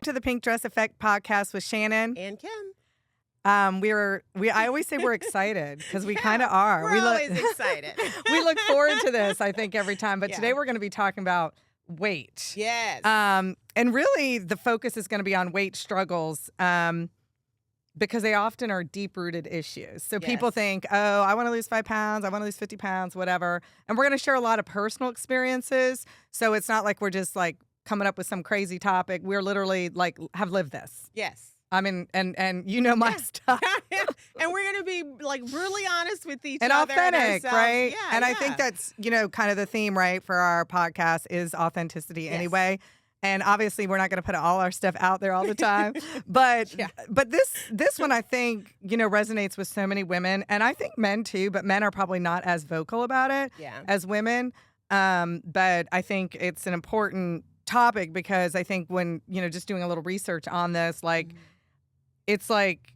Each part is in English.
to the Pink Dress Effect podcast with Shannon and Kim. I always say we're excited because we kind of are. We're always excited. We look forward to this, I think, every time. But today we're going to be talking about weight. Yes. And really, the focus is going to be on weight struggles because they often are deep-rooted issues. So people think, oh, I want to lose 5 pounds, I want to lose 50 pounds, whatever. And we're going to share a lot of personal experiences. So it's not like we're just like coming up with some crazy topic. We're literally like have lived this. Yes. I mean, and you know my stuff. And we're going to be like really honest with each and other. Authentic, and right? Yeah, and I think that's, kind of the theme, right, for our podcast is authenticity anyway. And obviously we're not going to put all our stuff out there all the time. But but this one I think, resonates with so many women, and I think men too, but men are probably not as vocal about it as women. But I think it's an important topic because I think when, just doing a little research on this, like it's like,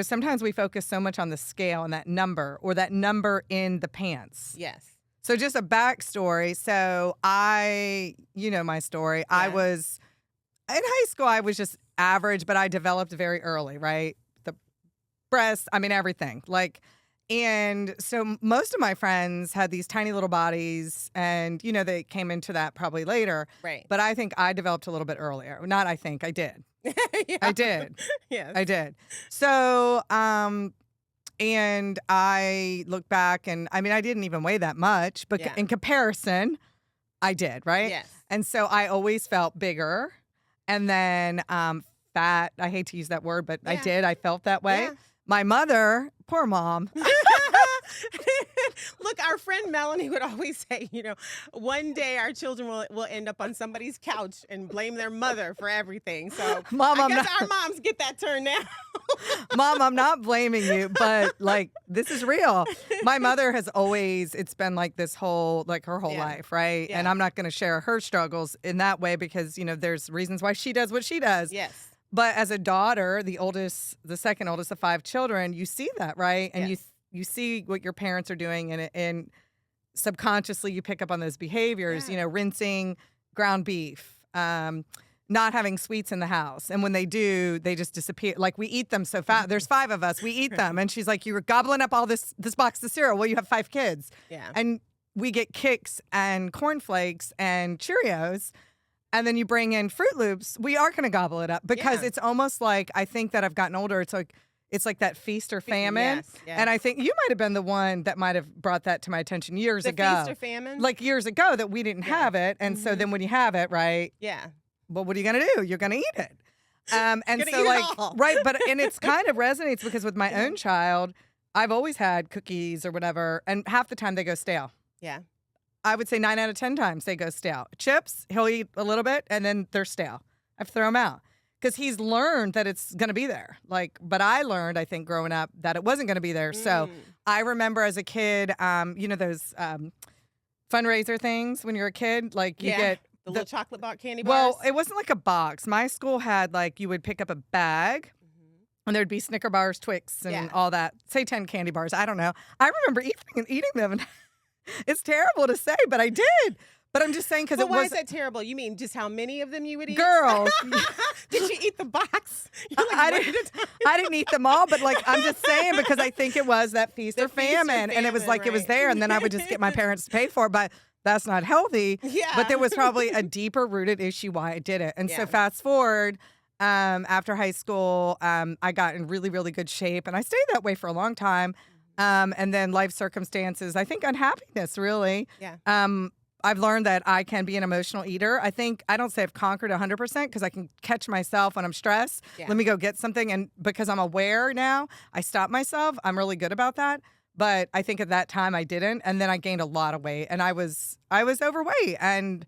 sometimes we focus so much on the scale and that number or that number in the pants. Yes. So just a backstory. So my story. Yeah. I was in high school. I was just average, but I developed very early, right? The breasts, everything. And so most of my friends had these tiny little bodies and, they came into that probably later. Right. But I think I developed a little bit earlier. Not I think, I did. I did. Yes. I did. So, and I look back and I didn't even weigh that much, but in comparison, I did, right? Yes. And so I always felt bigger and then fat. I hate to use that word, but I did. I felt that way. Yeah. My mother, poor mom. Look, our friend Melanie would always say, one day our children will end up on somebody's couch and blame their mother for everything. So Mom, I guess our moms get that turn now. Mom, I'm not blaming you, but this is real. My mother has always, it's been like this whole, her whole life, right? Yeah. And I'm not going to share her struggles in that way because, there's reasons why she does what she does. Yes. But as a daughter, the second oldest of 5 children, you see that, right? And you see what your parents are doing, and subconsciously you pick up on those behaviors, rinsing ground beef, not having sweets in the house. And when they do, they just disappear. We eat them so fast. There's 5 of us. We eat them. And she's like, you were gobbling up all this box of cereal. Well, you have 5 kids. Yeah. And we get Kix and cornflakes and Cheerios. And then you bring in Fruit Loops. We are going to gobble it up because it's almost like, I think that I've gotten older. It's like that feast or famine. Yes. And I think you might have been the one that might have brought that to my attention years ago. The feast or famine? Years ago that we didn't have it. And so then when you have it, right? Yeah. Well, what are you going to do? You're going to eat it. And so eat it all. right. And it's kind of resonates because with my own child, I've always had cookies or whatever. And half the time they go stale. Yeah. I would say 9 out of 10 times they go stale. Chips, he'll eat a little bit and then they're stale. I have to throw them out. Because he's learned that it's going to be there. But I learned, I think, growing up that it wasn't going to be there. So I remember as a kid, those fundraiser things when you're a kid, you get the little chocolate box candy bars. Well, it wasn't like a box. My school had you would pick up a bag and there'd be Snicker bars, Twix, and all that. Say 10 candy bars. I don't know. I remember eating them. And it's terrible to say, but I did. But I'm just saying because why is that terrible? You mean just how many of them you would eat? Girls. Did you eat the box? I didn't eat them all, but I'm just saying because I think it was that feast or famine. And it was it was there. And then I would just get my parents to pay for it. But that's not healthy. Yeah. But there was probably a deeper rooted issue why I did it. And so fast forward, after high school, I got in really, really good shape. And I stayed that way for a long time. And then life circumstances, I think unhappiness, really. Yeah. I've learned that I can be an emotional eater. I don't say I've conquered 100% because I can catch myself when I'm stressed. Yeah. Let me go get something. And because I'm aware now, I stop myself. I'm really good about that. But I think at that time I didn't. And then I gained a lot of weight and I was overweight and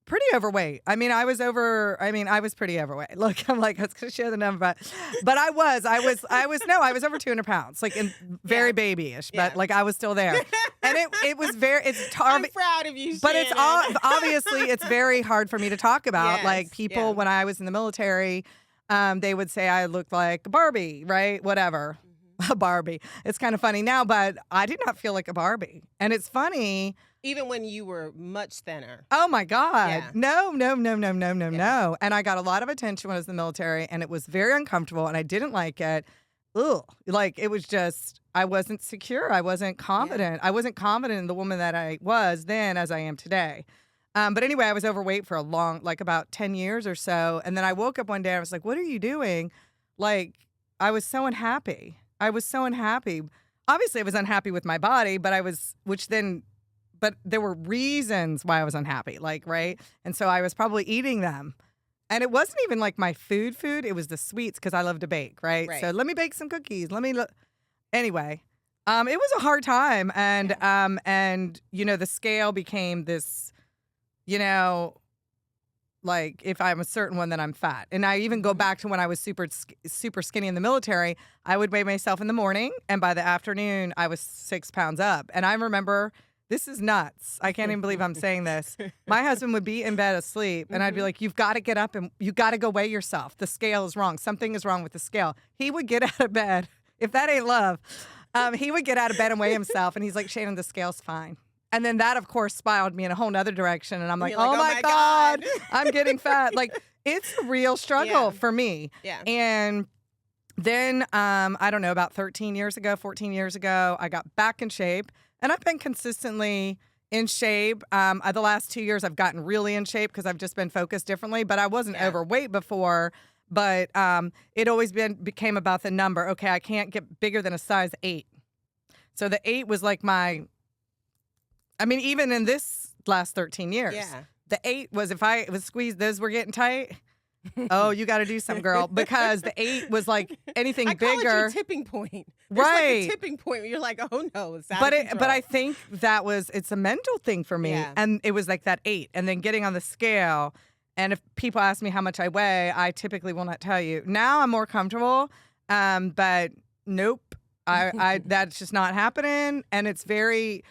pretty overweight. I was pretty overweight. Look, I'm I was going to share the number, but I was over 200 pounds, very babyish, but I was still there. And it was I'm proud of you, but Shannon. Obviously it's very hard for me to talk about. Yes, People, when I was in the military, they would say I looked like a Barbie, right? Whatever. A Barbie. It's kind of funny now, but I did not feel like a Barbie. And it's funny, Even when you were much thinner. Oh my God. Yeah. No. And I got a lot of attention when I was in the military, and it was very uncomfortable, and I didn't like it. Ugh. Like, it was just, I wasn't secure. I wasn't confident. I wasn't confident in the woman that I was then as I am today. But anyway, I was overweight for about 10 years or so. And then I woke up one day and I was like, what are you doing? Like, I was so unhappy. Obviously, I was unhappy with my body, but but there were reasons why I was unhappy, like, right? And so I was probably eating them. And it wasn't even like my food. It was the sweets because I love to bake, right? So let me bake some cookies. Anyway, it was a hard time. And, the scale became this, like, if I'm a certain one, then I'm fat. And I even go back to when I was super skinny in the military. I would weigh myself in the morning, and by the afternoon, I was 6 pounds up. And I remember, this is nuts. I can't even believe I'm saying this. My husband would be in bed asleep, and I'd be like, you've got to get up and you got to go weigh yourself. The scale is wrong. Something is wrong with the scale. He would get out of bed. If that ain't love, he would get out of bed and weigh himself. And he's like, Shannon, the scale's fine. And then that, of course, spiraled me in a whole nother direction. And I'm like, oh my God, I'm getting fat. Like, it's a real struggle for me. Yeah. And then, I don't know, about 14 years ago, I got back in shape. And I've been consistently in shape. The last 2 years, I've gotten really in shape because I've just been focused differently. But I wasn't overweight before. But it always became about the number. Okay, I can't get bigger than a size 8. So the 8 was like even in this last 13 years, the 8 was, if I was squeezed, those were getting tight. Oh, you got to do something, girl, because the 8 was like anything I call bigger. it your tipping point. There's like a tipping point where you're like, oh no, it's out of control. But I think it's a mental thing for me, and it was like that 8, and then getting on the scale. And if people ask me how much I weigh, I typically will not tell you. Now I'm more comfortable, but nope. I that's just not happening, and it's deep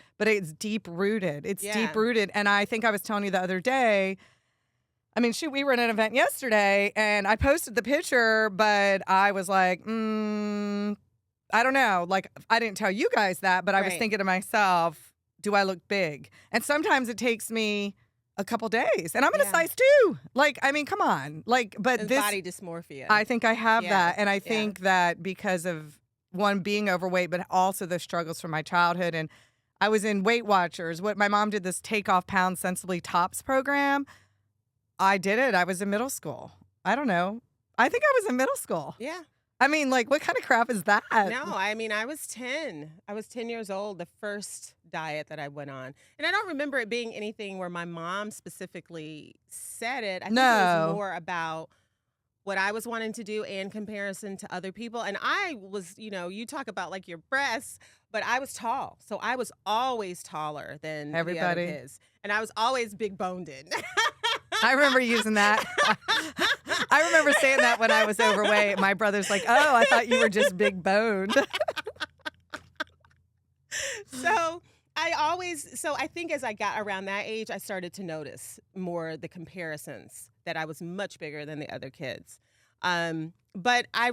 rooted. It's deep rooted, and I think I was telling you the other day. I mean, shoot, we were at an event yesterday, and I posted the picture, but I was like, I don't know. Like, I didn't tell you guys that, but I was thinking to myself, do I look big? And sometimes it takes me a couple days, and I'm in a size 2. Like, I mean, come on. Like, but and this body dysmorphia. I think I have that, and I think that because of one, being overweight, but also the struggles from my childhood. And I was in Weight Watchers. My mom did this Take Off Pounds Sensibly Tops program. I did it. I was in middle school. I don't know. I think I was in middle school. Yeah. I mean, like, what kind of crap is that? No, I mean, I was 10. I was 10 years old, the first diet that I went on. And I don't remember it being anything where my mom specifically said it. I think it was more about what I was wanting to do in comparison to other people. And I was, you talk about like your breasts, but I was tall. So I was always taller than everybody. The other kids. And I was always big boned. I remember using that. I remember saying that when I was overweight. My brother's like, oh, I thought you were just big boned. So I think as I got around that age, I started to notice more the comparisons, that I was much bigger than the other kids. But I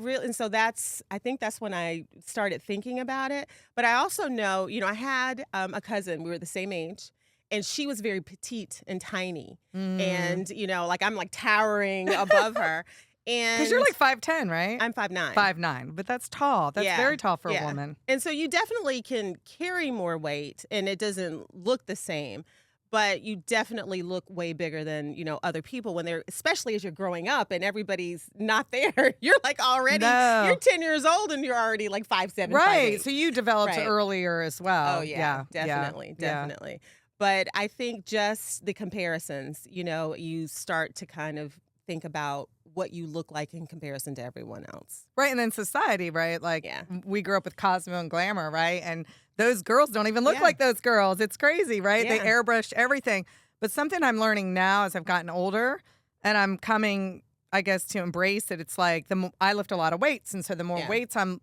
think that's when I started thinking about it. But I also know, I had a cousin, we were the same age, and she was very petite and tiny. And, like I'm like towering above her. And because you're like 5'10", right? I'm 5'9". 5'9", but that's tall. That's very tall for a woman. And so you definitely can carry more weight, and it doesn't look the same. But you definitely look way bigger than, other people when especially as you're growing up and everybody's not there. You're like you're 10 years old and you're already like 5'7". Right. 5'8". So you developed earlier as well. Oh, yeah. Definitely. But I think just the comparisons, you start to kind of think about what you look like in comparison to everyone else. Right. And then society, right? Like we grew up with Cosmo and Glamour, right? And those girls don't even look like those girls. It's crazy, right? They airbrush everything. But something I'm learning now as I've gotten older, and I'm coming, I guess, to embrace it. It's like I lift a lot of weights. And so the more weights I'm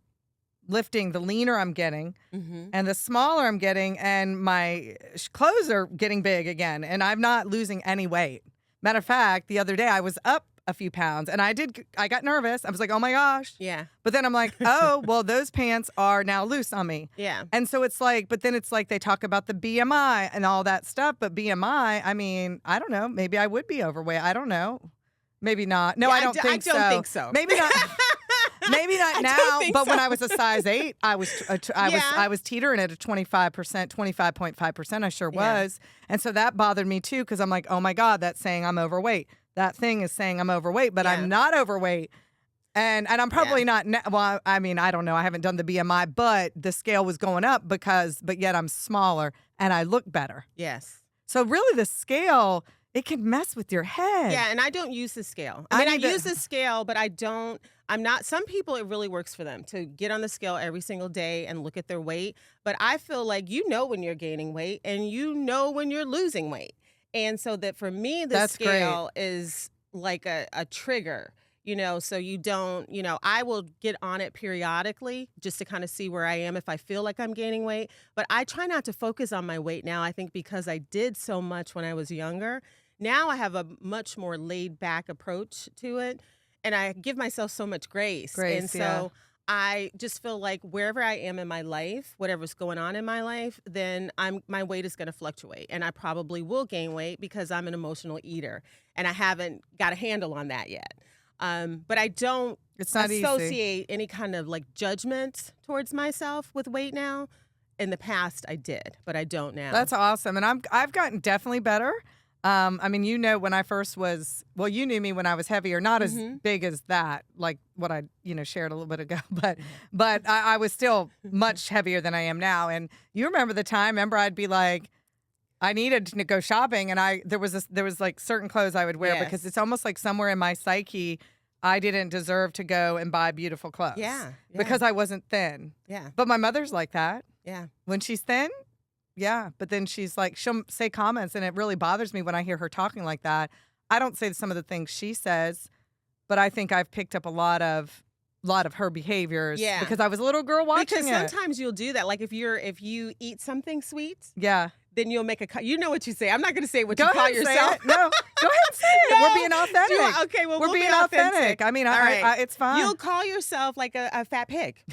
lifting, the leaner I'm getting, and the smaller I'm getting, and my clothes are getting big again. And I'm not losing any weight. Matter of fact, the other day I was up a few pounds. And I got nervous. I was like, oh my gosh. Yeah. But then I'm like, oh, well, those pants are now loose on me. Yeah. And so it's like, but then it's like they talk about the BMI and all that stuff. But BMI, I mean, I don't know. Maybe I would be overweight. I don't know. Maybe not. No, Yeah, I don't think so. I don't think so. Maybe not. Maybe not now, but when I was a size 8, I was teetering at a 25%, 25.5%. I sure was. And so that bothered me too, because I'm like, oh my God, that's saying I'm overweight. That thing is saying I'm overweight, but I'm not overweight. And I'm probably not, well, I mean, I don't know. I haven't done the BMI, but the scale was going up but yet I'm smaller and I look better. Yes. So really the scale, it can mess with your head. Yeah, and I don't use the scale. I use the scale, but some people, it really works for them to get on the scale every single day and look at their weight. But I feel like you know when you're gaining weight and you know when you're losing weight. And so that for me, the scale is like a trigger, so you don't, I will get on it periodically just to kind of see where I am if I feel like I'm gaining weight. But I try not to focus on my weight now, I think, because I did so much when I was younger. Now I have a much more laid back approach to it. And I give myself so much grace. And so I just feel like wherever I am in my life, whatever's going on in my life, then my weight is going to fluctuate. And I probably will gain weight because I'm an emotional eater. And I haven't got a handle on that yet. But I don't associate any kind of like judgment towards myself with weight now. In the past, I did, but I don't now. That's awesome. And I've gotten definitely better. I mean, when I first you knew me when I was heavier, not as big as that, like what I, shared a little bit ago, but I was still much heavier than I am now. And you remember the time, I'd be like, I needed to go shopping and there was like certain clothes I would wear because it's almost like somewhere in my psyche, I didn't deserve to go and buy beautiful clothes. Yeah. Because I wasn't thin. Yeah. But my mother's like that. Yeah. When she's thin. Yeah, but then she's like, she'll say comments, and it really bothers me when I hear her talking like that. I don't say some of the things she says, but I think I've picked up a lot of her behaviors because I was a little girl watching it. Because sometimes you'll do that. Like if you eat something sweet, then you'll make you know what you say. I'm not going to say what you call yourself. No, go ahead and say it. We're being authentic. Okay, well, we're being authentic. I mean, it's fine. You'll call yourself like a fat pig.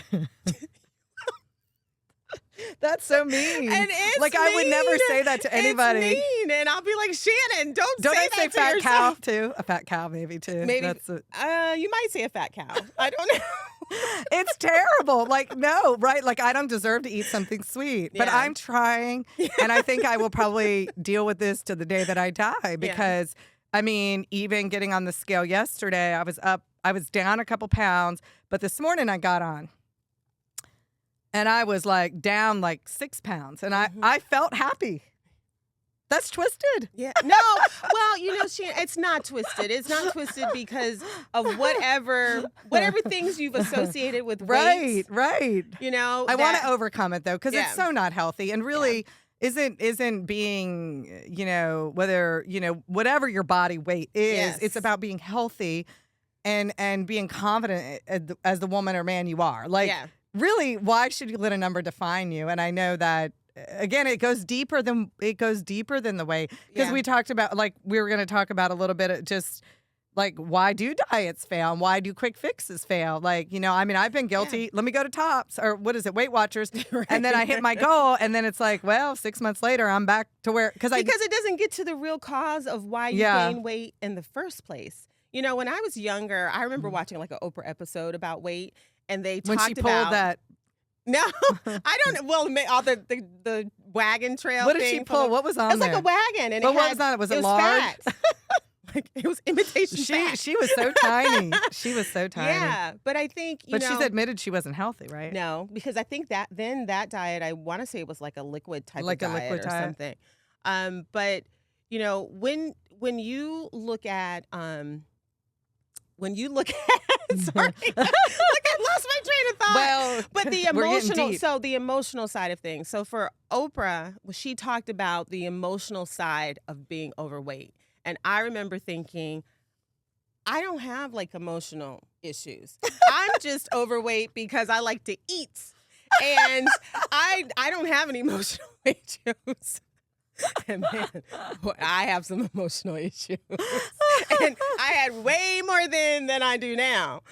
That's so mean. And it's like mean. I would never say that to anybody. It's mean, and I'll be like, Shannon, don't I say say that to fat yourself. cow too? A fat cow maybe too. Maybe. You might say a fat cow. I don't know. It's terrible. Like no, right? Like I don't deserve to eat something sweet, but I'm trying, and I think I will probably deal with this to the day that I die because I mean, even getting on the scale yesterday, I was down a couple pounds, but this morning I got on. And I was like down like 6 pounds. And I felt happy. That's twisted. Yeah. No. Well, it's not twisted. It's not twisted because of whatever things you've associated with weight. Right. I want to overcome it though, because it's so not healthy and really isn't being, whatever your body weight is, it's about being healthy and being confident as the woman or man you are. Like really, why should you let a number define you? And I know that, again, it goes deeper than the weight. Because we talked about, like, we were going to talk about a little bit of just, like, why do diets fail? And why do quick fixes fail? Like, I mean, I've been guilty. Yeah. Let me go to Tops, or what is it, Weight Watchers. Right. And then I hit my goal. And then it's like, well, 6 months later, I'm back to where. Because it doesn't get to the real cause of why you gain weight in the first place. When I was younger, I remember watching, like, an Oprah episode about weight. And they talked about... When she pulled that... No, I don't... Well, all the wagon trail What did she pull? What was on there? It was like a wagon. And what was on it? Was it large? Fat. Like, it was imitation fat. She was so tiny. She was so tiny. Yeah, but I think, But she's admitted she wasn't healthy, right? No, because I think that diet, I want to say it was like a liquid type of diet or something. But, when you look at... sorry, like I lost my train of thought. Well, but the emotional side of things. So for Oprah, she talked about the emotional side of being overweight. And I remember thinking, I don't have like emotional issues. I'm just overweight because I like to eat. And I don't have any emotional issues. And man, boy, I have some emotional issues. And I had way more then than I do now.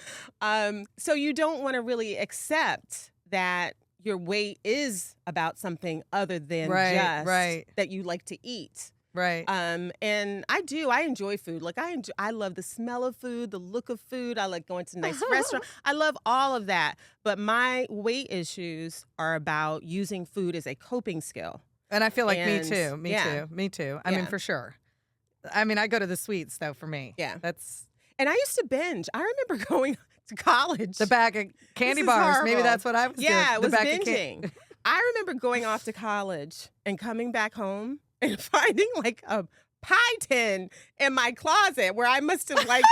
So you don't want to really accept that your weight is about something other than just that you like to eat. Right. And I enjoy food. Like I love the smell of food, the look of food. I like going to nice restaurants. I love all of that. But my weight issues are about using food as a coping skill. And I feel like me too. Me too. I mean, for sure. I mean, I go to the sweets though for me. Yeah. And I used to binge. I remember going to college. The bag of candy bars. Horrible. Maybe that's what I was doing. Yeah, it was binging. I remember going off to college and coming back home and finding like a pie tin in my closet where I must have like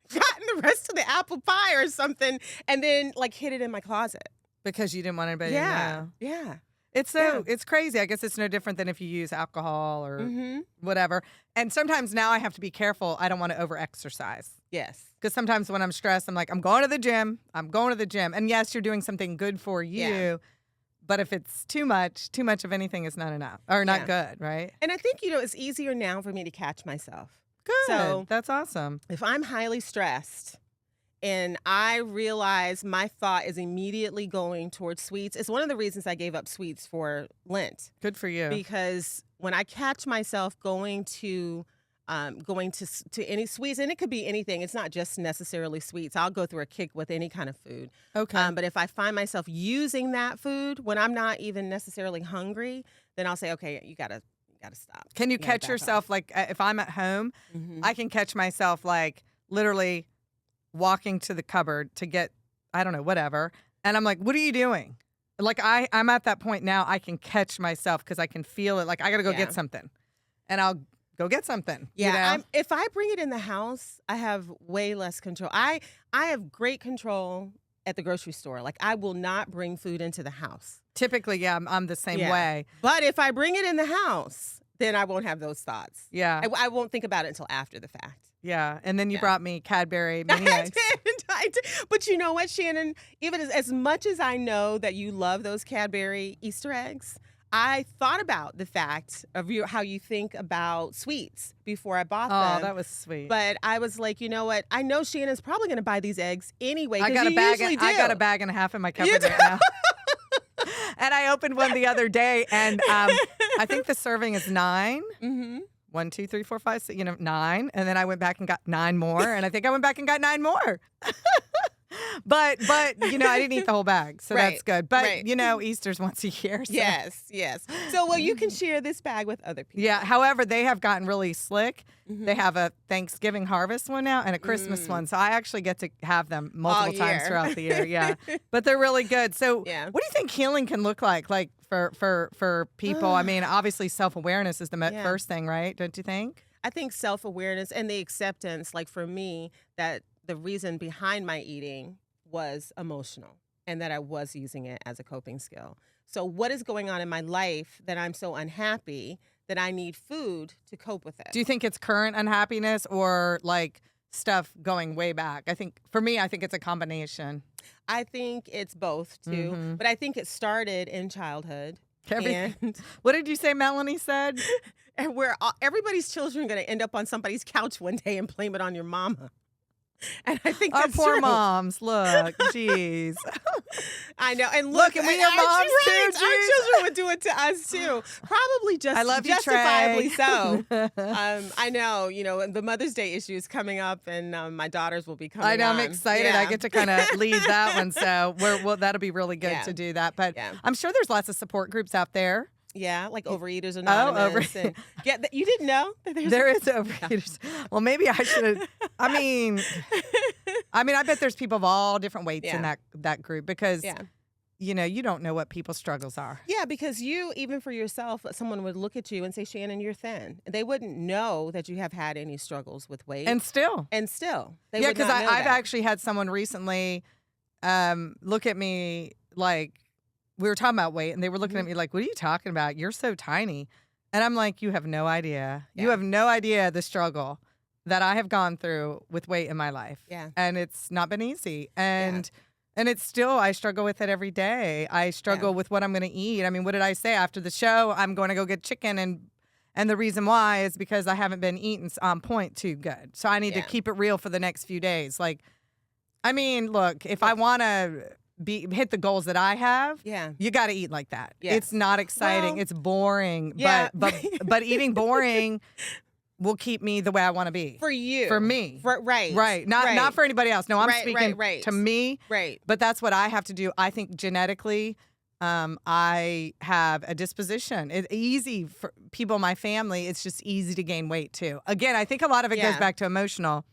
gotten the rest of the apple pie or something and then like hid it in my closet. Because you didn't want anybody to know. Yeah. It's crazy. I guess it's no different than if you use alcohol or whatever. And sometimes now I have to be careful. I don't want to overexercise. Yes. Because sometimes when I'm stressed, I'm like, I'm going to the gym. And yes, you're doing something good for you. Yeah. But if it's too much of anything is not enough or not good, right? And I think, it's easier now for me to catch myself. Good. So that's awesome. If I'm highly stressed and I realize my thought is immediately going towards sweets, it's one of the reasons I gave up sweets for Lent. Good for you. Because when I catch myself going to any sweets, and it could be anything. It's not just necessarily sweets. I'll go through a kick with any kind of food. Okay. But if I find myself using that food when I'm not even necessarily hungry, then I'll say, okay, you gotta stop. Can you catch yourself like if I'm at home, I can catch myself like literally walking to the cupboard to get, I don't know, whatever, and I'm like, what are you doing? Like I'm at that point now. I can catch myself because I can feel it. Like I gotta go get something, and I'll go get something. Yeah, if I bring it in the house, I have way less control. I have great control at the grocery store. Like I will not bring food into the house. Typically, yeah, I'm the same way. But if I bring it in the house, then I won't have those thoughts. Yeah. I won't think about it until after the fact. Yeah, and then you brought me Cadbury mini eggs. I did. But you know what, Shannon? Even as much as I know that you love those Cadbury Easter eggs, I thought about the fact of how you think about sweets before I bought them. Oh, that was sweet. But I was like, you know what? I know Shannon's probably going to buy these eggs anyway. I got a bag and a half in my cupboard right now. And I opened one the other day, and I think the serving is 9. 1, 2, 3, 4, 5, 6, 9. And then I went back and got 9 more. And I think I went back and got 9 more. But I didn't eat the whole bag, so that's good. But Easter's once a year. So. Yes. So you can share this bag with other people. Yeah. However, they have gotten really slick. They have a Thanksgiving harvest one now and a Christmas one, so I actually get to have them multiple times throughout the year. Yeah, but they're really good. So, what do you think healing can look like? Like for people? I mean, obviously, self-awareness is the first thing, right? Don't you think? I think self-awareness and the acceptance, like for me, that the reason behind my eating was emotional and that I was using it as a coping skill. So what is going on in my life that I'm so unhappy that I need food to cope with it? Do you think it's current unhappiness or like stuff going way back? For me, I think it's a combination. I think it's both too, but I think it started in childhood. What did you say Melanie said? And where everybody's children are going to end up on somebody's couch one day and blame it on your mama. And I think that's our poor true. Moms. Look, jeez. I know. And look, and we are moms too. Our children would do it to us too. Probably just I love you, justifiably Trey. So. I know. The Mother's Day issue is coming up, and my daughters will be coming. I know. on. I'm excited. Yeah. I get to kind of lead that one, so that'll be really good to do that. But I'm sure there's lots of support groups out there. Yeah, like Overeaters Anonymous. You didn't know that there is Overeaters. Well, maybe I should have. I mean, I bet there's people of all different weights in that group because you don't know what people's struggles are. Yeah, because even for yourself, someone would look at you and say, Shannon, you're thin. They wouldn't know that you have had any struggles with weight. And still. They would not know I've that. actually had someone recently look at me like, we were talking about weight, and they were looking at me like, what are you talking about? You're so tiny. And I'm like, you have no idea. Yeah. You have no idea the struggle that I have gone through with weight in my life. Yeah. And it's not been easy. And it's still, I struggle with it every day. I struggle with what I'm going to eat. I mean, what did I say? After the show, I'm going to go get chicken And the reason why is because I haven't been eating on point too good. So I need to keep it real for the next few days. Like, I mean, look, if I want to hit the goals that I have, you got to eat like that. Yeah. It's not exciting. Well, it's boring. yeah. But eating boring will keep me the way I want to be. For you. For me. Right. Not for anybody else. No, I'm Right, speaking right. to me. Right. But that's what I have to do. I think genetically, I have a disposition. It's easy for people in my family. It's just easy to gain weight too. Again, I think a lot of it goes back to emotional.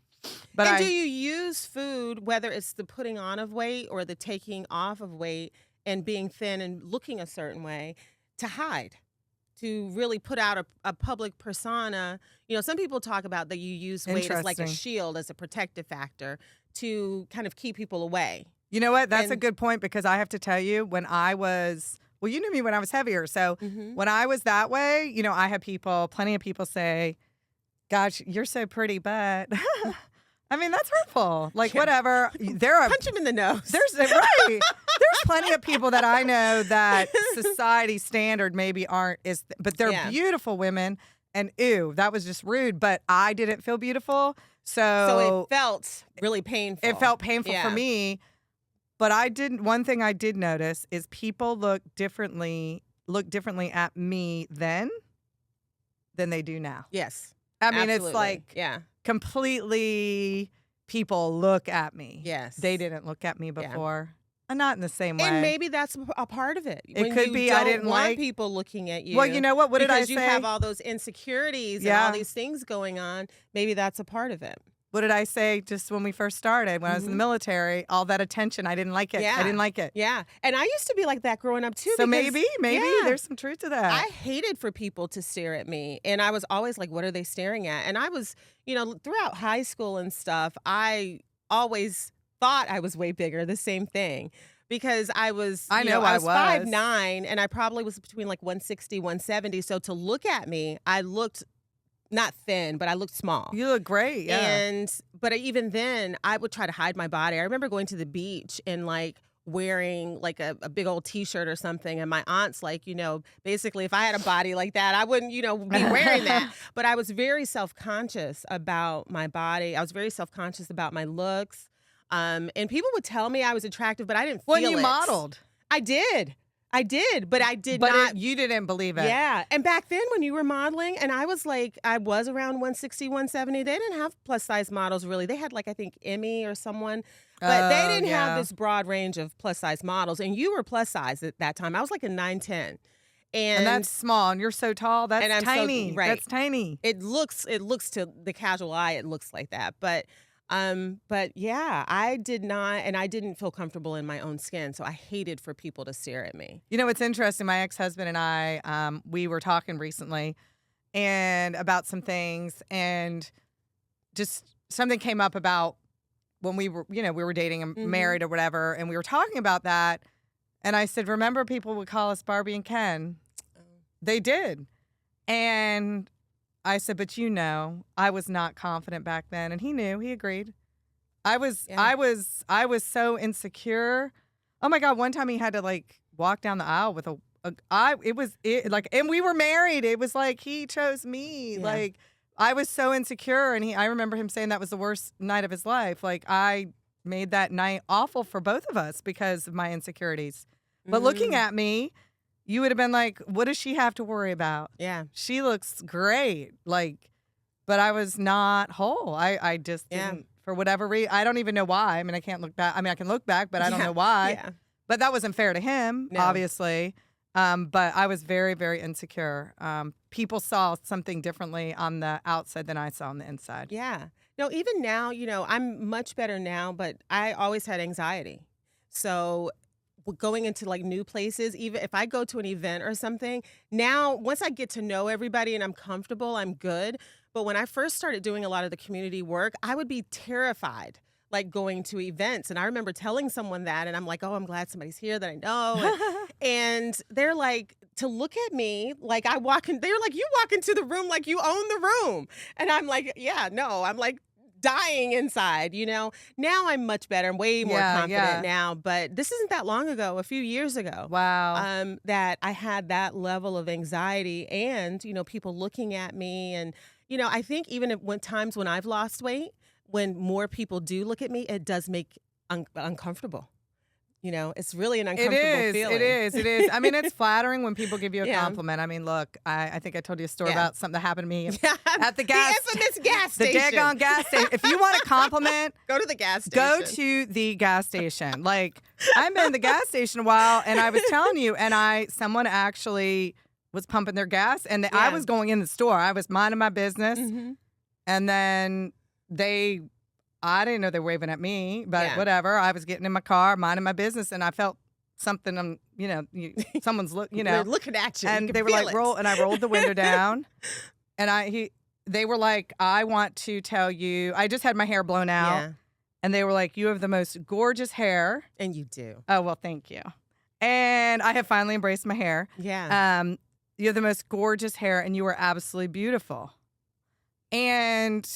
But do you use food, whether it's the putting on of weight or the taking off of weight and being thin and looking a certain way, to hide? To really put out a public persona? You know, some people talk about that you use weight as like a shield, as a protective factor to kind of keep people away. You know what? That's a good point, because I have to tell you, when I was, well, you knew me when I was heavier. So when I was that way, you know, I had plenty of people say, gosh, you're so pretty, but I mean, that's hurtful. Like, whatever. Punch him in the nose. There's plenty of people that I know that society standard maybe aren't but they're beautiful women. And ew, that was just rude. But I didn't feel beautiful. So it felt really painful. It felt painful for me. But one thing I did notice is people look differently at me then than they do now. Yes. I mean, absolutely. It's like completely people look at me. Yes. They didn't look at me before. Not in the same way. And maybe that's a part of it. It could be I didn't want like people looking at you. Well, you know what? What did I say? Because you have all those insecurities and all these things going on. Maybe that's a part of it. What did I say just when we first started, when I was in the military? All that attention, I didn't like it. Yeah. I didn't like it. Yeah. And I used to be like that growing up too. So maybe there's some truth to that. I hated for people to stare at me. And I was always like, what are they staring at? And I was, you know, throughout high school and stuff, I always thought I was way bigger, the same thing. Because I was 5'9", and I probably was between like 160, 170. So to look at me, I looked not thin, but I looked small. You look great, yeah. But even then, I would try to hide my body. I remember going to the beach and like wearing like a big old T-shirt or something, and my aunt's like, you know, basically if I had a body like that, I wouldn't, you know, be wearing that. But I was very self-conscious about my body. I was very self-conscious about my looks. And people would tell me I was attractive, but I didn't feel it. When you modeled. I did, but I did not. But you didn't believe it. Yeah. And back then when you were modeling, and I was around 160, 170, they didn't have plus size models really. They had like, I think Emmy or someone, but they didn't have this broad range of plus size models. And you were plus size at that time. I was like a 9'10". And that's small, and you're so tall. That's tiny. That's tiny. It looks to the casual eye, it looks like that. But yeah, I did not, and I didn't feel comfortable in my own skin, so I hated for people to stare at me. You know, it's interesting. My ex-husband and I, we were talking recently, and about some things, and just something came up about when we were, you know, we were dating and married or whatever, and we were talking about that, and I said, remember people would call us Barbie and Ken? Oh. They did, and I said, but you know, I was not confident back then, and he knew. He agreed. I was so insecure. Oh my God! One time he had to like walk down the aisle with and we were married. It was like he chose me. Yeah. Like I was so insecure, and I remember him saying that was the worst night of his life. Like I made that night awful for both of us because of my insecurities. But looking at me, you would have been like, what does she have to worry about? Yeah. She looks great. Like, but I was not whole. I just didn't, for whatever reason. I don't even know why. I mean, I can't look back. I mean, I can look back, but I don't know why. Yeah. But that wasn't fair to him, obviously. But I was very, very insecure. People saw something differently on the outside than I saw on the inside. Yeah. No, even now, you know, I'm much better now, but I always had anxiety. So going into like new places, even if I go to an event or something, now once I get to know everybody and I'm comfortable, I'm good. But when I first started doing a lot of the community work, I would be terrified like going to events. And I remember telling someone that, and I'm like, oh, I'm glad somebody's here that I know. And they're like, to look at me like I walk in, they're like, you walk into the room like you own the room. And I'm like, yeah, no, I'm like, dying inside, Now I'm much better. I'm way more confident now, but this isn't that long ago, a few years ago. Wow. That I had that level of anxiety and, people looking at me. And, I think even when times when I've lost weight, when more people do look at me, it does make uncomfortable. It's really an uncomfortable feeling. It is. I mean, it's flattering when people give you a compliment. I mean, look, I think I told you a story about something that happened to me at the infamous gas station. The daggone gas station. If you want a compliment, go to the gas station. Go to the gas station. Like, I've been in the gas station a while, and I was telling you, someone actually was pumping their gas, and I was going in the store. I was minding my business, and then I didn't know they were waving at me, but whatever. I was getting in my car, minding my business, and I felt something. Someone's They're looking at you, and you they were like, "Roll," and I rolled the window down, and they were like, "I want to tell you, I just had my hair blown out, and they were like, you have the most gorgeous hair, and you do. Oh well, thank you, and I have finally embraced my hair. Yeah, you have the most gorgeous hair, and you are absolutely beautiful, and."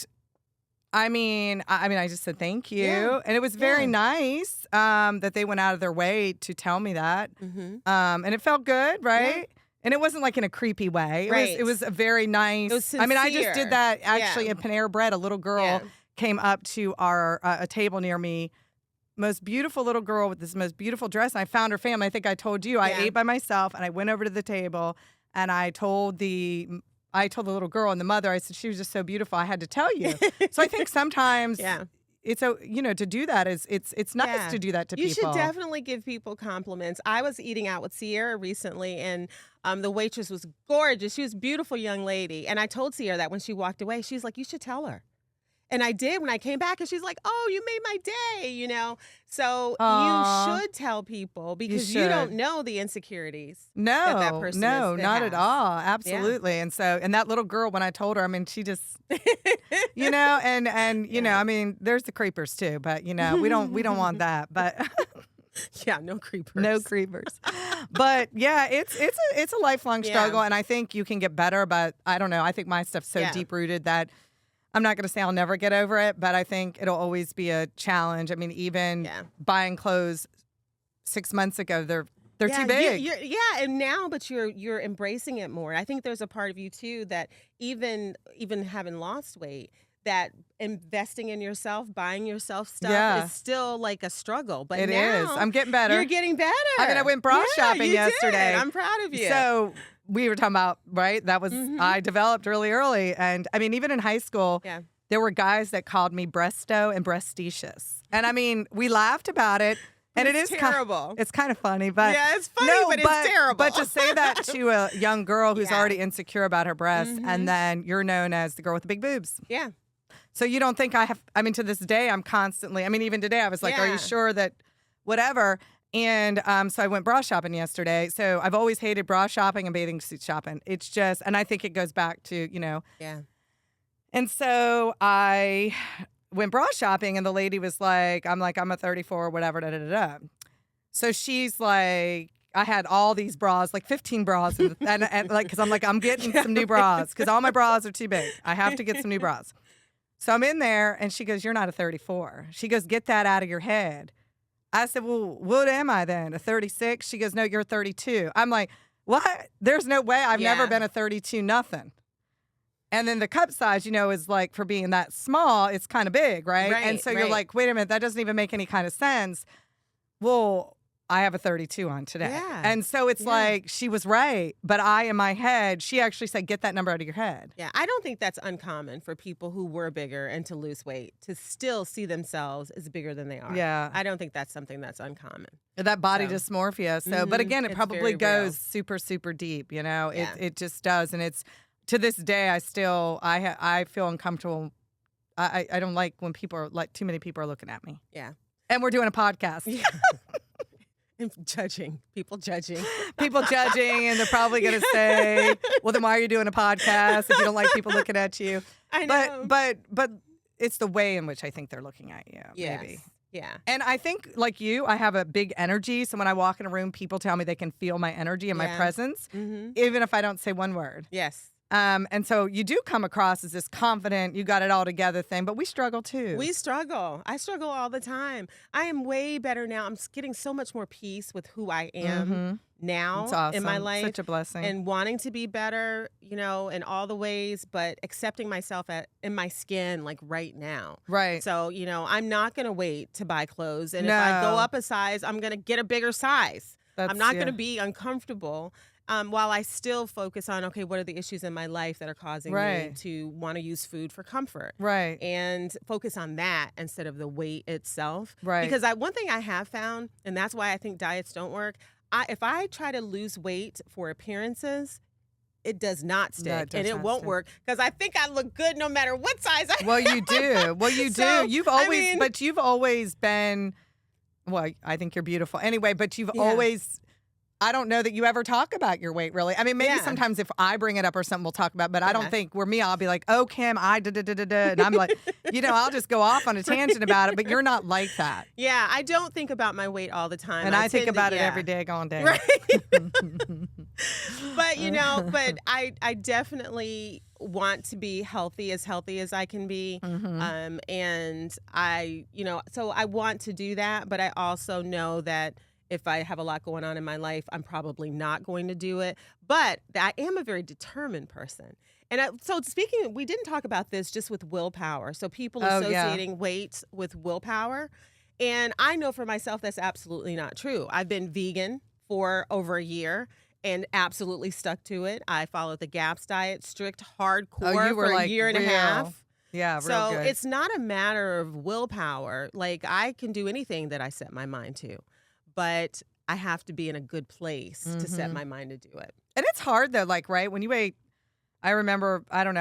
I mean, I just said thank you, and it was very nice that they went out of their way to tell me that, and it felt good, right? Yeah. And it wasn't like in a creepy way. It was a very nice. It was sincere. I mean, I just did that actually in Panera Bread. A little girl came up to our a table near me, most beautiful little girl with this most beautiful dress. And I found her family. I think I told you. I ate by myself, and I went over to the table, and I told the little girl and the mother, I said, she was just so beautiful. I had to tell you. So I think sometimes it's to do that it's nice to do that to people. You should definitely give people compliments. I was eating out with Sierra recently, and the waitress was gorgeous. She was a beautiful young lady. And I told Sierra that when she walked away, she's like, you should tell her. And I did when I came back, and she's like, oh, you made my day, So you should tell people, because you don't know the insecurities that person not has. at all. Absolutely. And so, and that little girl, when I told her, I mean, she just, I mean, there's the creepers too, but we don't want that, but. Yeah, no creepers. No creepers. But yeah, it's a lifelong struggle, and I think you can get better, but I don't know. I think my stuff's so deep rooted that I'm not going to say I'll never get over it, but I think it'll always be a challenge. I mean, even buying clothes 6 months ago, they're too big. And now, but you're embracing it more. I think there's a part of you too that even having lost weight, that investing in yourself, buying yourself stuff is still like a struggle. But it now is. I'm getting better. You're getting better. I mean, I went bra shopping yesterday. Did. I'm proud of you. So we were talking about, right? That was, I developed really early. And I mean, even in high school, there were guys that called me breasto and breastitious. And I mean, we laughed about it. And it is terrible. It's kind of funny, but it's funny, but it's terrible. But to say that to a young girl who's already insecure about her breasts, and then you're known as the girl with the big boobs. Yeah. So you don't think I mean, to this day, I'm constantly, I mean, even today, I was like, are you sure that whatever? And so I went bra shopping yesterday. So I've always hated bra shopping and bathing suit shopping. It's just, and I think it goes back to, Yeah. And so I went bra shopping, and the lady was like, I'm a 34 or whatever, da da da da. So she's like, I had all these bras, like 15 bras, and like, because I'm like, I'm getting some new bras, because all my bras are too big. I have to get some new bras. So I'm in there, and she goes, you're not a 34. She goes, get that out of your head. I said, well, what am I then, a 36? She goes, no, you're 32. I'm like, what? There's no way. I've never been a 32 nothing. And then the cup size, is like, for being that small, it's kind of big, right? And so you're like, wait a minute, that doesn't even make any kind of sense. Well, I have a 32 on today. Yeah. And so it's like, she was right. But in my head, she actually said, get that number out of your head. Yeah, I don't think that's uncommon for people who were bigger and to lose weight to still see themselves as bigger than they are. Yeah. I don't think that's something that's uncommon. That body dysmorphia. So, but again, it probably goes super, super deep, Yeah. It just does. And it's, to this day, I still, I feel uncomfortable. I don't like when people are, like, too many people are looking at me. Yeah. And we're doing a podcast. Yeah. And people judging, and they're probably going to say, well, then why are you doing a podcast if you don't like people looking at you? I know. But it's the way in which I think they're looking at you, maybe. Yeah. And I think, like you, I have a big energy. So when I walk in a room, people tell me they can feel my energy and my presence, even if I don't say one word. Yes. And so you do come across as this confident, you got it all together thing, but we struggle too. We struggle. I struggle all the time. I am way better now. I'm getting so much more peace with who I am now It's awesome. in my life. Such a blessing. And wanting to be better, in all the ways, but accepting myself in my skin, like right now. Right. So, I'm not going to wait to buy clothes. And if I go up a size, I'm going to get a bigger size. I'm not going to be uncomfortable. While I still focus on, okay, what are the issues in my life that are causing me to want to use food for comfort? Right. And focus on that instead of the weight itself. Right. Because one thing I have found, and that's why I think diets don't work, if I try to lose weight for appearances, it does not stick, and it won't work because I think I look good no matter what size I am. Well, you do. Well, you do. You've always, but you've always been, well, I think you're beautiful anyway, but you've always, I don't know that you ever talk about your weight, really. I mean, maybe sometimes if I bring it up or something, we'll talk about it, but I don't think, where me, I'll be like, oh, Kim, and I'm like, I'll just go off on a tangent about it, but you're not like that. Yeah, I don't think about my weight all the time. And I think about it every day, all day. Right. But I definitely want to be healthy as I can be. And so I want to do that, but I also know that if I have a lot going on in my life, I'm probably not going to do it. But I am a very determined person. And so speaking, we didn't talk about this just with willpower. So people associating weight with willpower. And I know for myself that's absolutely not true. I've been vegan for over a year and absolutely stuck to it. I followed the GAPS diet, strict, hardcore for a year and a half. Yeah, real so good. it's not a matter of willpower. Like, I can do anything that I set my mind to, but I have to be in a good place to set my mind to do it. And it's hard though, like, right, when you weigh, I remember getting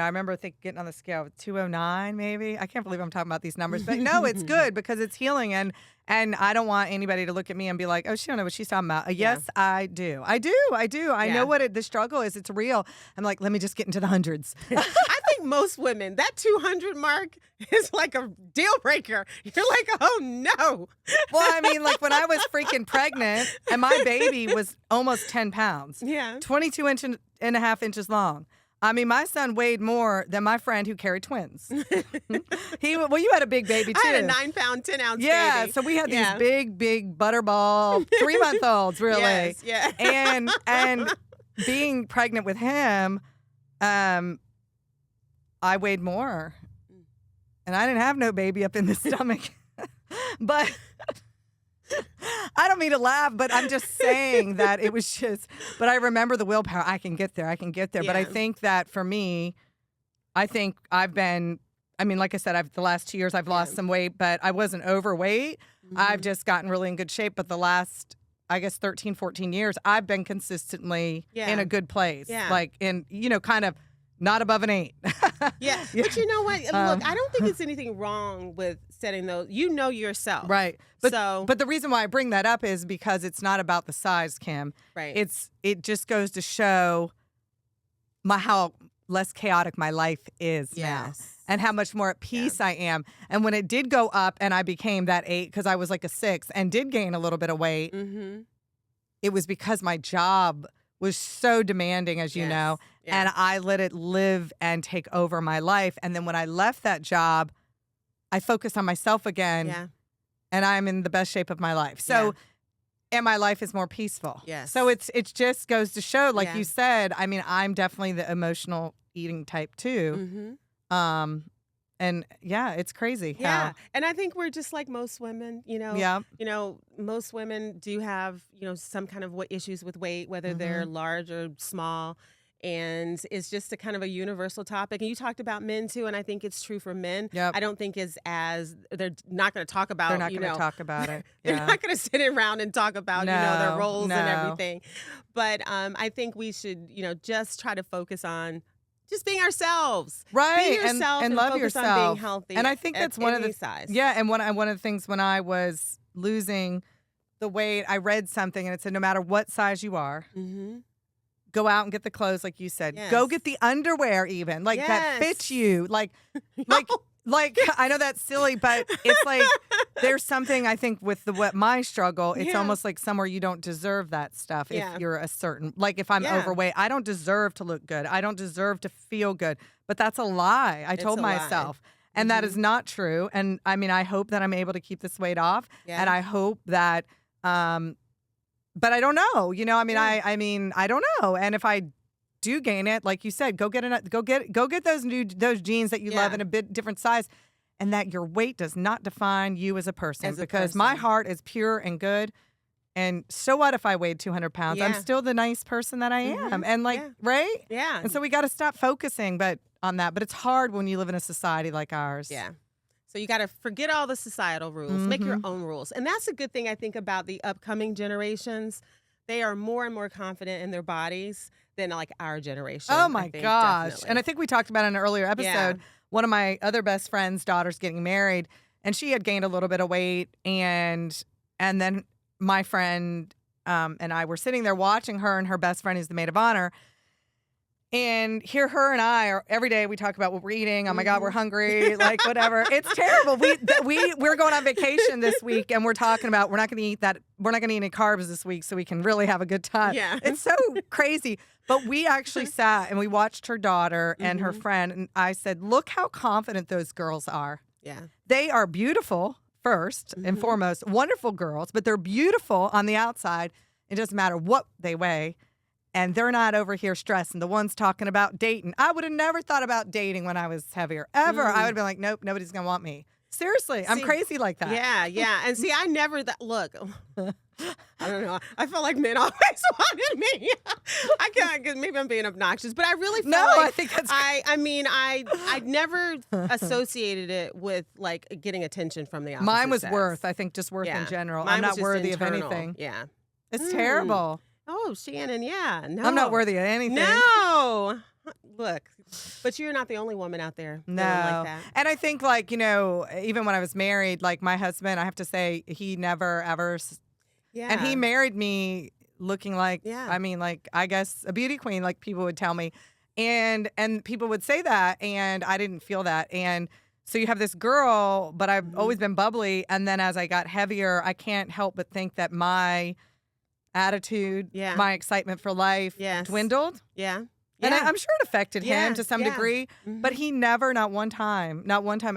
on the scale with 209 maybe. I can't believe I'm talking about these numbers, but no, it's good because it's healing, and I don't want anybody to look at me and be like, oh, she don't know what she's talking about. Yes, I do. I know what the struggle is. It's real. I'm like, let me just get into the hundreds. I think most women, that 200 mark is like a deal breaker. You're like, oh no. Well, I mean, like when I was freaking pregnant and my baby was almost 10 pounds. Yeah. 22 and a half inches long. I mean, my son weighed more than my friend who carried twins. You had a big baby too. I had a 9-pound, 10-ounce baby. Yeah, so we had these big butterball 3-month-olds, really. Yes, yeah. And being pregnant with him, I weighed more, and I didn't have no baby up in the stomach, but. I don't mean to laugh, but I'm just saying that it was just, but I remember the willpower. I can get there. Yeah. But I think that for me, like I said, the last 2 years I've lost some weight, but I wasn't overweight. I've just gotten really in good shape. But the last, 13, 14 years, I've been consistently in a good place. Yeah. Like kind of not above an 8. Yeah. But you know what? Look, I don't think it's anything wrong with setting those. You know yourself. Right. But the reason why I bring that up is because it's not about the size, Kim. Right. It just goes to show how less chaotic my life is now. And how much more at peace I am. And when it did go up and I became that 8, because I was like a 6 and did gain a little bit of weight, it was because my job was so demanding, as you know, and I let it live and take over my life. And then when I left that job, I focused on myself again, and I'm in the best shape of my life. So, and my life is more peaceful. Yes. So it just goes to show, like you said, I mean, I'm definitely the emotional eating type too. And it's crazy. Yeah. And I think we're just like most women, most women do have, some kind of issues with weight, whether they're large or small. And it's just a kind of a universal topic. And you talked about men too, and I think it's true for men. Yep. I don't think they're not going to talk about, They're not going to talk about it. They're not going to sit around and talk about, their roles and everything. But I think we should, just try to focus on just being ourselves. Right. Be yourself and love focus yourself. on being healthy. And I think that's one of the size. Yeah, and one of the things when I was losing the weight, I read something and it said no matter what size you are, go out and get the clothes, like you said. Yes. Go get the underwear even. That fits you. Like I know that's silly, but it's like there's something I think with my struggle, it's Yeah. almost like somewhere you don't deserve that stuff Yeah. if you're a certain, like if I'm Yeah. overweight, I don't deserve to look good. I don't deserve to feel good. But that's a lie. I told a lie. myself. And that is not true. And I mean, I hope that I'm able to keep this weight off. Yeah. And I hope that, but I don't know. You know, I mean, Yeah. I mean, I don't know. And if I do gain it, like you said, go get those jeans that you love Yeah. in a bit different size, and that your weight does not define you as a person. As a Because my person. heart is pure and good. And so what if I weighed 200 pounds? I'm Yeah. still the nice person that I am. And like, Yeah. right? Yeah. And so we got to stop focusing on that. But it's hard when you live in a society like ours. Yeah. So you got to forget all the societal rules, make your Mm-hmm. own rules. And that's a good thing I think about the upcoming generations. They are more and more confident in their bodies than like our generation. Oh I my think, gosh. definitely. And I think we talked about in an earlier episode, Yeah. one of my other best friend's daughters getting married, and she had gained a little bit of weight, and then my friend and I were sitting there watching her and her best friend who's the maid of honor. And here, her and I are every day. We talk about what we're eating. Oh my God, we're hungry. Like whatever. It's terrible. We're going on vacation this week, and we're talking about we're not going to eat that. We're not going to eat any carbs this week, so we can really have a good time. Yeah. It's so crazy. But we actually sat and we watched her daughter and her friend, and I said, "Look how confident those girls are. Yeah. They are beautiful first and foremost, wonderful girls, but they're beautiful on the outside. It doesn't matter what they weigh." And they're not over here stressing. The ones talking about dating. I would have never thought about dating when I was heavier, ever. I would have been like, nope, nobody's going to want me. Seriously, I'm See, crazy like that. Yeah, yeah. And see, I never look. I don't know. I feel like men always wanted me. I can't, cause maybe I'm being obnoxious, but I really feel No, like I think that's I mean, I never associated it with like getting attention from the opposite Mine was sex. worth, I think, just worth in general. Mine I'm was not just worthy internal. of anything. Yeah. It's terrible. Oh, Shannon, yeah. No. I'm not worthy of anything. No. Look, but you're not the only woman out there feeling No. like that. And I think, like, you know, even when I was married, like my husband, I have to say, he never ever, Yeah. and he married me looking like, Yeah. I mean, like, I guess a beauty queen, like people would tell me. And people would say that, and I didn't feel that. And so you have this girl, but I've always been bubbly. And then as I got heavier, I can't help but think that my attitude, my excitement for life dwindled. Yeah. And I'm sure it affected him to some Yeah. degree, but he never, not one time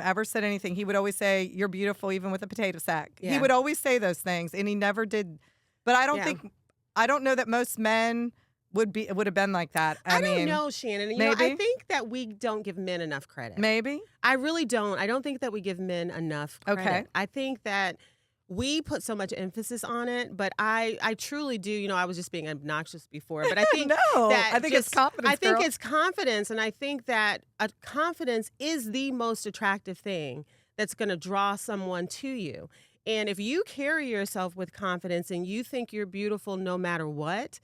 ever said anything. He would always say, "You're beautiful even with a potato sack." He Yeah. would always say those things, and he never did. But I don't know that most men would have been like that. I mean, don't know, Shannon. You know, I maybe. think that we don't give men enough credit. Maybe. I really don't. I don't think that we give men enough credit. Okay. I think that we put so much emphasis on it, but I truly do. You know, I was just being obnoxious before, but I think No, that I think it's confidence, I think girl. it's confidence, and I think that confidence is the most attractive thing that's going to draw someone to you. And if you carry yourself with confidence and you think you're beautiful no matter what,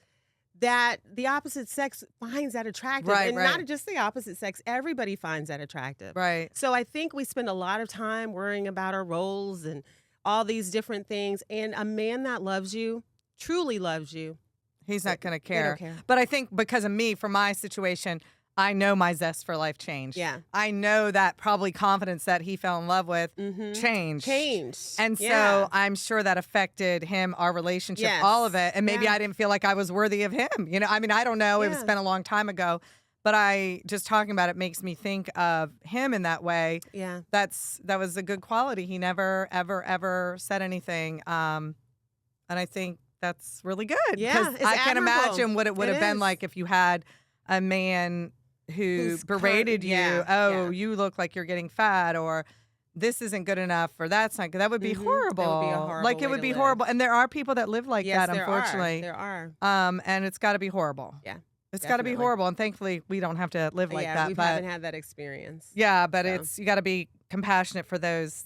that the opposite sex finds that attractive. Right, and right. not just the opposite sex, everybody finds that attractive. Right. So I think we spend a lot of time worrying about our roles and all these different things. And a man that loves you, truly loves you, He's not going to they don't care. care. But I think because of me, for my situation, I know my zest for life changed. Yeah. I know that probably confidence that he fell in love with changed. And so I'm sure that affected him, our relationship, Yes. all of it. And maybe Yeah. I didn't feel like I was worthy of him. You know, I mean, I don't know. It was Yeah. been a long time ago. But I just talking about it makes me think of him in that way. Yeah. That was a good quality. He never, ever, ever said anything. And I think that's really good. Yeah, it's I can't admirable. imagine what it would It have been is. like if you had a man who Who's berated you. yeah, Oh, yeah. you look like you're getting fat, or this isn't good enough, or that's not good. That would be horrible. That would be a horrible like it way would to be live. horrible. And there are people that live like Yes, that, there unfortunately. There are. And it's got to be horrible. Yeah. It's got to be definitely. horrible. And thankfully, we don't have to live like yeah, that. we But haven't had that experience. yeah, but So. you got to be compassionate for those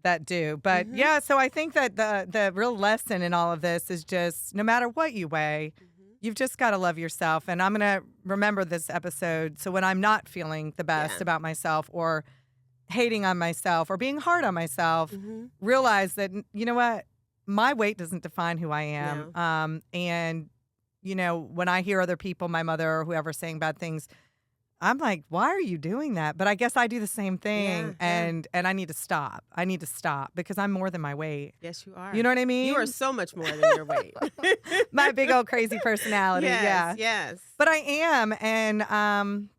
that do. But Mm-hmm. yeah, so I think that the real lesson in all of this is just no matter what you weigh, Mm-hmm. you've just got to love yourself. And I'm going to remember this episode. So when I'm not feeling the best Yeah. about myself, or hating on myself, or being hard on myself, realize that, you know what? My weight doesn't define who I am. And, you know, when I hear other people, my mother or whoever, saying bad things I'm like, why are you doing that? But I guess I do the same thing, Yeah. and I need to stop. I need to stop because I'm more than my weight. Yes, you are. You know what I mean? You are so much more than your weight. My big old crazy personality. Yes, Yeah. yes. But I am, and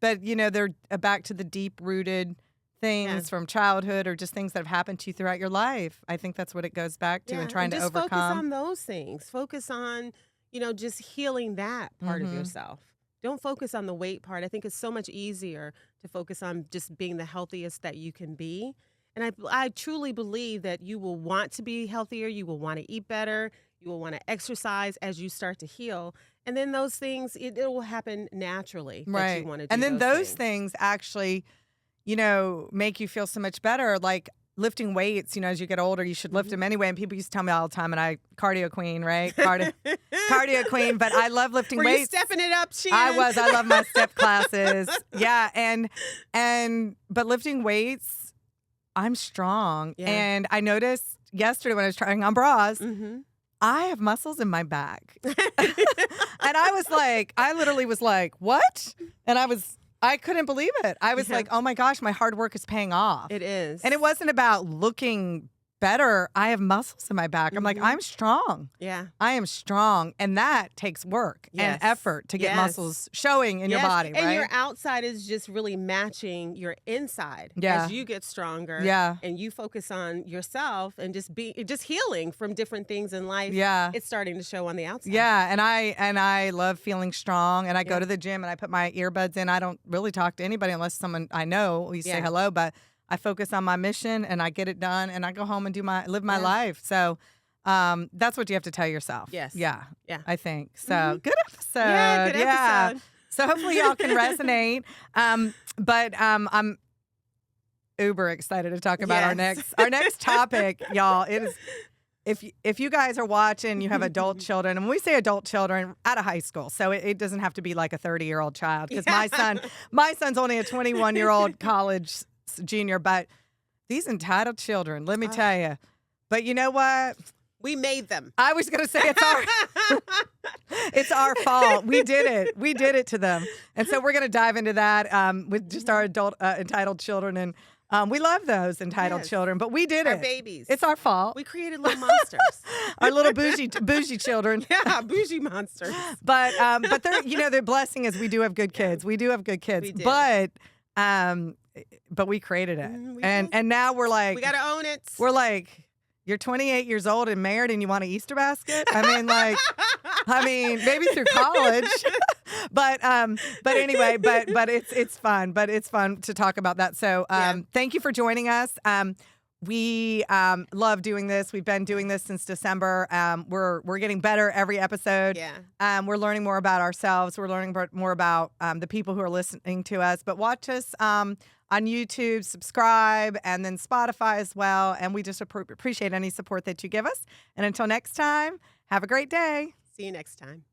but they're back to the deep rooted things from childhood or just things that have happened to you throughout your life. I think that's what it goes back to, and trying to just overcome. Focus on those things. Focus on, just healing that part of yourself. Don't focus on the weight part. I think it's so much easier to focus on just being the healthiest that you can be. And I truly believe that you will want to be healthier. You will want to eat better. You will want to exercise as you start to heal. And then those things, it will happen naturally that you want to do. And then those things actually, make you feel so much better. Like lifting weights, as you get older, you should lift them anyway. And people used to tell me all the time, and I, cardio queen, right? Cardio queen, but I love lifting weights. Were you stepping it up, Shannon? I was. I love my step classes. Yeah. But lifting weights, I'm strong. Yeah. And I noticed yesterday when I was trying on bras, I have muscles in my back. And I literally was like, what? And I couldn't believe it. I was like, oh my gosh, my hard work is paying off. It is. And it wasn't about looking better. I have muscles in my back. I'm like, I'm strong. Yeah. I am strong. And that takes work and effort to get muscles showing in your body, right? And your outside is just really matching your inside as you get stronger. Yeah. And you focus on yourself and just healing from different things in life. Yeah. It's starting to show on the outside. Yeah. And I love feeling strong. And I go to the gym and I put my earbuds in. I don't really talk to anybody unless someone I know. We say hello, but I focus on my mission and I get it done and I go home and live my life. So that's what you have to tell yourself. Yes. Yeah. Yeah. I think. So good episode. Yeah, good episode. So hopefully y'all can resonate. But I'm uber excited to talk about our next topic, y'all. It is if you guys are watching, you have adult children, and when we say adult children, out of high school, so it doesn't have to be like a 30-year-old child, because my son's only a 21-year-old college junior, but these entitled children, let me tell you. But you know what? We made them. I was going to say it's our fault. We did it. We did it to them. And so we're going to dive into that with just our adult entitled children. And we love those entitled children, but we did it. Our babies. It's our fault. We created little monsters. Our little bougie children. Yeah, bougie monsters. But they're, the blessing is we do have good kids. We do have good kids. We do. But we created it. And now we're like, we got to own it. We're like, you're 28 years old and married and you want an Easter basket? I mean, maybe through college. but anyway, but it's fun. But it's fun to talk about that. So thank you for joining us. We love doing this. We've been doing this since December. We're getting better every episode. Yeah. We're learning more about ourselves. We're learning more about the people who are listening to us. But watch us on YouTube, subscribe, and then Spotify as well. And we just appreciate any support that you give us. And until next time, have a great day. See you next time.